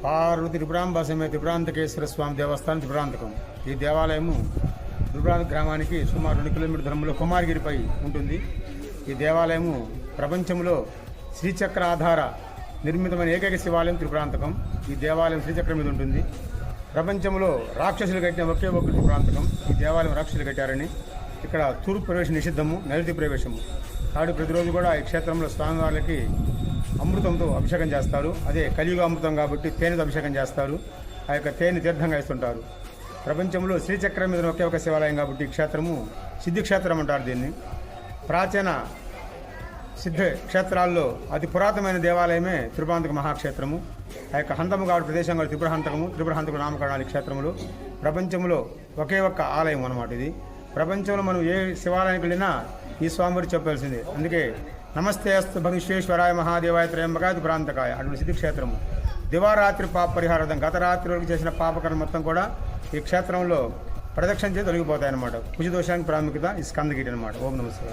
పార్వతి త్రిపురాంబ సమేత త్రిపురాంతకేశ్వర స్వామి దేవస్థానం త్రిపురాంతకం. ఈ దేవాలయము త్రిపురాంత గ్రామానికి సుమారు 2 కిలోమీటర్ దూరంలో కుమారగిరిపై ఉంటుంది. ఈ దేవాలయము ప్రపంచంలో శ్రీచక్ర ఆధార నిర్మితమైన ఏకైక శివాలయం త్రిపురాంతకం. ఈ దేవాలయం శ్రీచక్రం మీద ఉంటుంది. ప్రపంచంలో రాక్షసులు కట్టిన ఒకే ఒక త్రిపురాంతకం. ఈ దేవాలయం రాక్షసులు కట్టారని. ఇక్కడ తూర్పు ప్రవేశం నిషిద్ధము, నైరుతి ప్రవేశము. కాబట్టి ప్రతిరోజు కూడా ఈ క్షేత్రంలో స్వామివారికి అమృతంతో అభిషేకం చేస్తారు. అదే కలియుగ అమృతం కాబట్టి తేనెతో అభిషేకం చేస్తారు. ఆ యొక్క తేనె తీర్థంగా ఇస్తుంటారు. ప్రపంచంలో శ్రీచక్రం మీద ఒకే ఒక శివాలయం కాబట్టి ఈ క్షేత్రము సిద్ధిక్షేత్రం అంటారు దీన్ని. ప్రాచీన సిద్ధ క్షేత్రాల్లో అతి పురాతనమైన దేవాలయమే త్రిపురాంతక మహాక్షేత్రము. ఆ యొక్క హంతముగాడు ప్రదేశం కూడా త్రిపురహంతకు నామకరణాలు నామకరణాలు ప్రపంచంలో ఒకే ఒక్క ఆలయం అన్నమాట ఇది. ప్రపంచంలో మనం ఏ శివాలయానికి వెళ్ళినా ఈ స్వామివారి చెప్పాల్సిందే. అందుకే నమస్తే అస్తు భవిశ్వేశ్వరాయ మహాదేవాయ త్రయంబకాయ త్రిపురాంతకాయ అటువంటి సిద్ధిక్షేత్రము. దివారాత్రి పాప పరిహారార్థం గత రాత్రి వరకు చేసిన పాపకర్మ మొత్తం కూడా ఈ క్షేత్రంలో ప్రదక్షిణ చేసి తొలగిపోతాయి అన్నమాట. కుజదోషానికి ప్రాముఖ్యత ఈ స్కందగిరి అన్నమాట. ఓం నమస్తే.